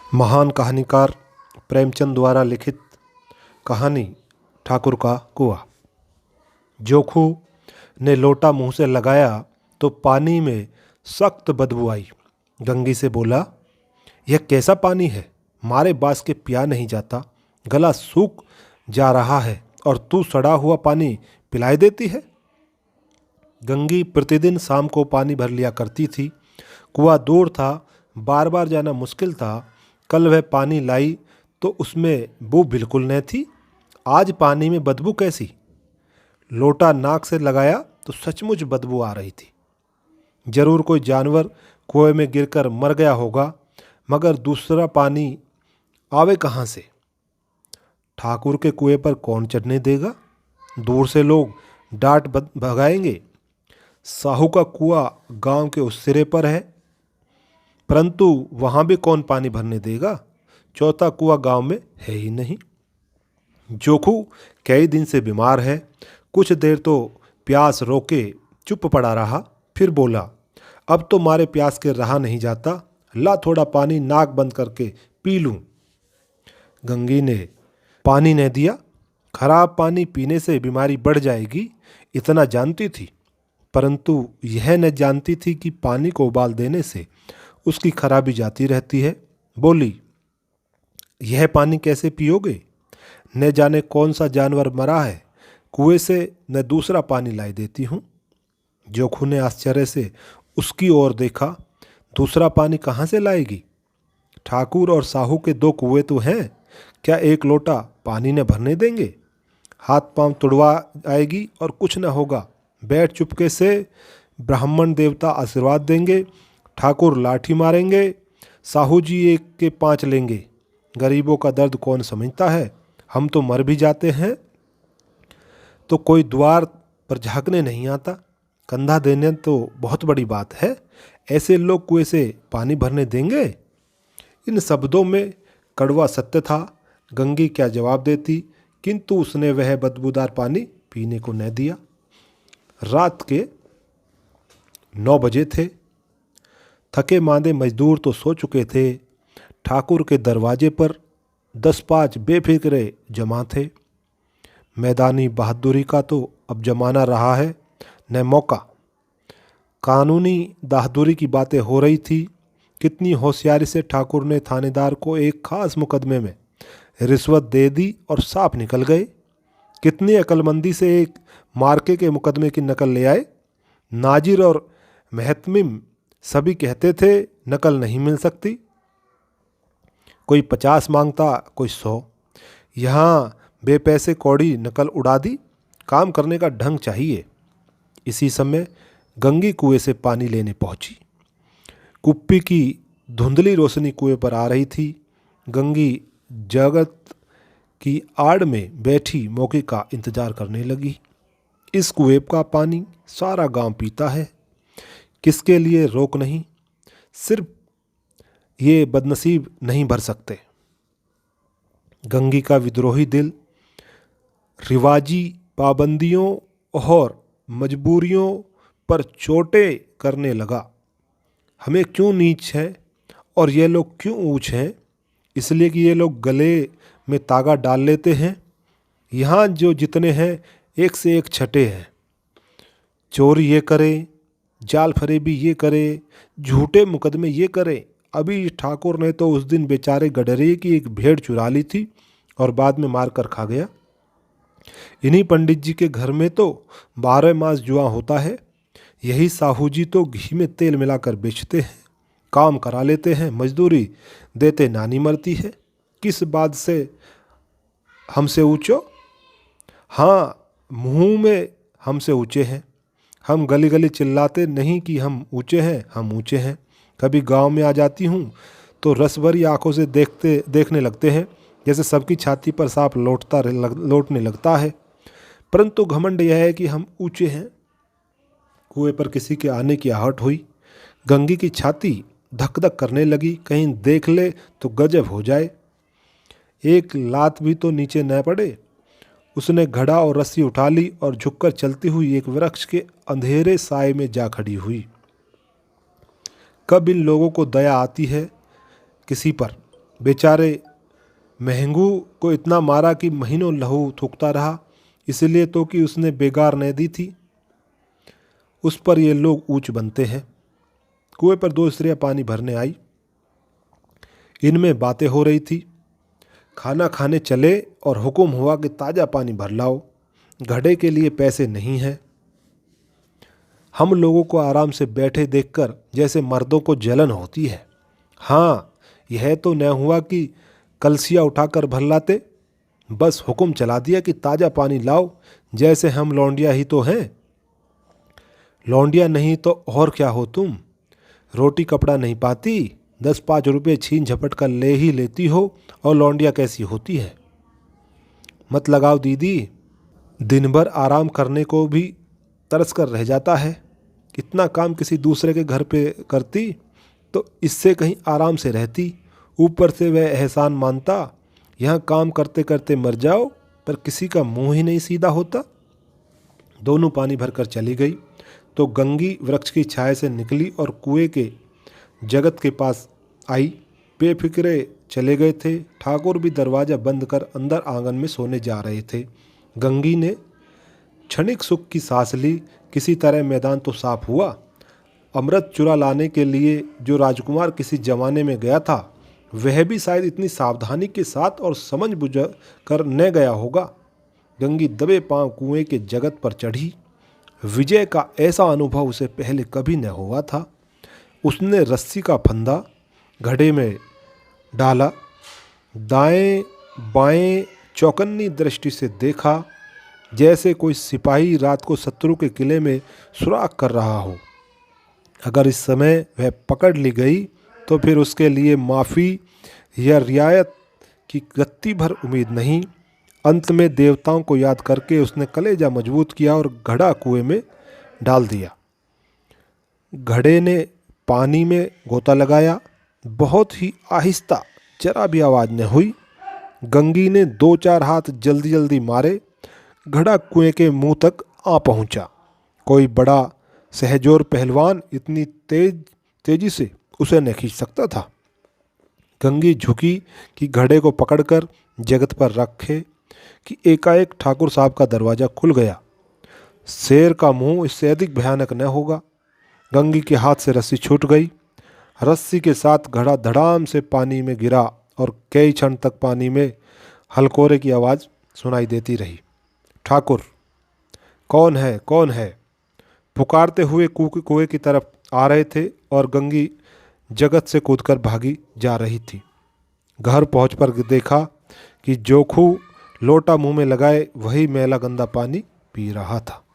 महान कहानीकार प्रेमचंद द्वारा लिखित कहानी ठाकुर का कुआं। जोखू ने लोटा मुंह से लगाया तो पानी में सख्त बदबू आई। गंगी से बोला, यह कैसा पानी है? मारे बास के पिया नहीं जाता, गला सूख जा रहा है और तू सड़ा हुआ पानी पिलाई देती है। गंगी प्रतिदिन शाम को पानी भर लिया करती थी। कुआं दूर था, बार बार जाना मुश्किल था। कल वह पानी लाई तो उसमें बू बिल्कुल न थी। आज पानी में बदबू कैसी? लोटा नाक से लगाया तो सचमुच बदबू आ रही थी। जरूर कोई जानवर कुएं में गिरकर मर गया होगा, मगर दूसरा पानी आवे कहाँ से? ठाकुर के कुएं पर कौन चढ़ने देगा? दूर से लोग डांट भगाएंगे। साहू का कुआं गांव के उस सिरे पर है, परंतु वहां भी कौन पानी भरने देगा? चौथा कुआं गांव में है ही नहीं। जोखू कई दिन से बीमार है। कुछ देर तो प्यास रोके चुप पड़ा रहा, फिर बोला, अब तो मारे प्यास के रहा नहीं जाता, ला थोड़ा पानी नाक बंद करके पी लूं। गंगी ने पानी न दिया। खराब पानी पीने से बीमारी बढ़ जाएगी, इतना जानती थी, परंतु यह न जानती थी कि पानी को उबाल देने से उसकी खराबी जाती रहती है। बोली, यह पानी कैसे पियोगे? न जाने कौन सा जानवर मरा है, कुएं से न दूसरा पानी लाई देती हूँ। जोखू ने आश्चर्य से उसकी ओर देखा। दूसरा पानी कहाँ से लाएगी? ठाकुर और साहू के दो कुएं तो हैं, क्या एक लोटा पानी न भरने देंगे? हाथ पांव तुड़वा आएगी और कुछ न होगा। बैठ चुपके से, ब्राह्मण देवता आशीर्वाद देंगे, ठाकुर लाठी मारेंगे, साहू जी एक के 5 लेंगे। गरीबों का दर्द कौन समझता है? हम तो मर भी जाते हैं तो कोई द्वार पर झांकने नहीं आता, कंधा देने तो बहुत बड़ी बात है। ऐसे लोग कुएं से पानी भरने देंगे? इन शब्दों में कड़वा सत्य था। गंगी क्या जवाब देती, किंतु उसने वह बदबूदार पानी पीने को न दिया। रात के 9 बजे थे। थके मांदे मजदूर तो सो चुके थे। ठाकुर के दरवाजे पर 10-5 बेफिक्रे जमा थे। मैदानी बहादुरी का तो अब जमाना रहा है, न मौका। कानूनी बहादुरी की बातें हो रही थी। कितनी होशियारी से ठाकुर ने थानेदार को एक खास मुकदमे में रिश्वत दे दी और साफ निकल गए। कितनी अक्लमंदी से एक मार्के के मुकदमे की नकल ले आए। नाजिर और महतमिम सभी कहते थे नकल नहीं मिल सकती। कोई 50 मांगता, कोई 100। यहाँ बेपैसे कौड़ी नकल उड़ा दी। काम करने का ढंग चाहिए। इसी समय गंगी कुएं से पानी लेने पहुंची। कुप्पी की धुंधली रोशनी कुएं पर आ रही थी। गंगी जगत की आड़ में बैठी मौके का इंतजार करने लगी। इस कुएं का पानी सारा गांव पीता है, किसके लिए रोक नहीं। सिर्फ ये बदनसीब नहीं भर सकते। गंगी का विद्रोही दिल रिवाजी पाबंदियों और मजबूरियों पर चोटें करने लगा। हमें क्यों नीच हैं और ये लोग क्यों ऊंच हैं? इसलिए कि ये लोग गले में तागा डाल लेते हैं। यहाँ जो जितने हैं एक से एक छठे हैं। चोरी ये करे, जाल फरेबी ये करे, झूठे मुकदमे ये करे। अभी ठाकुर ने तो उस दिन बेचारे गडरिये की एक भेड़ चुरा ली थी और बाद में मार कर खा गया। इन्हीं पंडित जी के घर में तो 12 मास जुआ होता है। यही साहू जी तो घी में तेल मिलाकर बेचते हैं, काम करा लेते हैं, मजदूरी देते नानी मरती है। किस बात से हमसे ऊंचो? हाँ, मुंह में हमसे ऊंचे हैं। हम गली गली चिल्लाते नहीं कि हम ऊंचे हैं, हम ऊंचे हैं। कभी गांव में आ जाती हूँ तो रस भरी आंखों से देखने लगते हैं, जैसे सबकी छाती पर सांप लौटने लगता है। परंतु घमंड यह है कि हम ऊंचे हैं। कुएं पर किसी के आने की आहट हुई। गंगी की छाती धक धक करने लगी, कहीं देख ले तो गजब हो जाए। एक लात भी तो नीचे न पड़े। उसने घड़ा और रस्सी उठा ली और झुककर चलती हुई एक वृक्ष के अंधेरे साए में जा खड़ी हुई। कब इन लोगों को दया आती है किसी पर? बेचारे महंगू को इतना मारा कि महीनों लहू थूकता रहा, इसलिए तो कि उसने बेगार न दी थी। उस पर ये लोग ऊंच बनते हैं। कुएं पर दो स्त्रियां पानी भरने आई। इनमें बातें हो रही थी। खाना खाने चले और हुक्म हुआ कि ताज़ा पानी भर लाओ, घड़े के लिए पैसे नहीं हैं। हम लोगों को आराम से बैठे देखकर जैसे मर्दों को जलन होती है। हाँ, यह तो न हुआ कि कलसिया उठाकर भर लाते, बस हुक्म चला दिया कि ताज़ा पानी लाओ, जैसे हम लौंडिया ही तो हैं। लौंडिया नहीं तो और क्या हो तुम? रोटी कपड़ा नहीं पाती, 10-5 रुपये छीन झपट कर ले ही लेती हो, और लौंडिया कैसी होती है? मत लगाओ दीदी, दिन भर आराम करने को भी तरस कर रह जाता है। इतना काम किसी दूसरे के घर पे करती तो इससे कहीं आराम से रहती। ऊपर से वह एहसान मानता, यहाँ काम करते करते मर जाओ, पर किसी का मुंह ही नहीं सीधा होता। दोनों पानी भरकर चली गई तो गंगी वृक्ष की छाया से निकली और कुएं के जगत के पास आई। बेफिक्रे चले गए थे। ठाकुर भी दरवाज़ा बंद कर अंदर आंगन में सोने जा रहे थे। गंगी ने क्षणिक सुख की सांस ली। किसी तरह मैदान तो साफ हुआ। अमृत चुरा लाने के लिए जो राजकुमार किसी जमाने में गया था, वह भी शायद इतनी सावधानी के साथ और समझ बुझ कर न गया होगा। गंगी दबे पांव कुएं के जगत पर चढ़ी। विजय का ऐसा अनुभव उसे पहले कभी न हुआ था। उसने रस्सी का फंदा घड़े में डाला, दाएं बाएं चौकन्नी दृष्टि से देखा, जैसे कोई सिपाही रात को शत्रु के किले में सुराग कर रहा हो। अगर इस समय वह पकड़ ली गई तो फिर उसके लिए माफ़ी या रियायत की रत्ती भर उम्मीद नहीं। अंत में देवताओं को याद करके उसने कलेजा मजबूत किया और घड़ा कुएं में डाल दिया। घड़े ने पानी में गोता लगाया। बहुत ही आहिस्ता, जरा भी आवाज़ न हुई। गंगी ने 2-4 हाथ जल्दी जल्दी मारे। घड़ा कुएं के मुंह तक आ पहुंचा। कोई बड़ा सहजोर पहलवान इतनी तेजी से उसे न खींच सकता था। गंगी झुकी कि घड़े को पकड़कर जगत पर रखे कि एकाएक ठाकुर साहब का दरवाज़ा खुल गया। शेर का मुंह इससे अधिक भयानक न होगा। गंगी के हाथ से रस्सी छूट गई। रस्सी के साथ घड़ा धड़ाम से पानी में गिरा और कई क्षण तक पानी में हलकोरे की आवाज़ सुनाई देती रही। ठाकुर, कौन है, कौन है? पुकारते हुए कुएं की तरफ आ रहे थे और गंगी जगत से कूदकर भागी जा रही थी। घर पहुंच पर देखा कि जोखू लोटा मुंह में लगाए वही मैला गंदा पानी पी रहा था।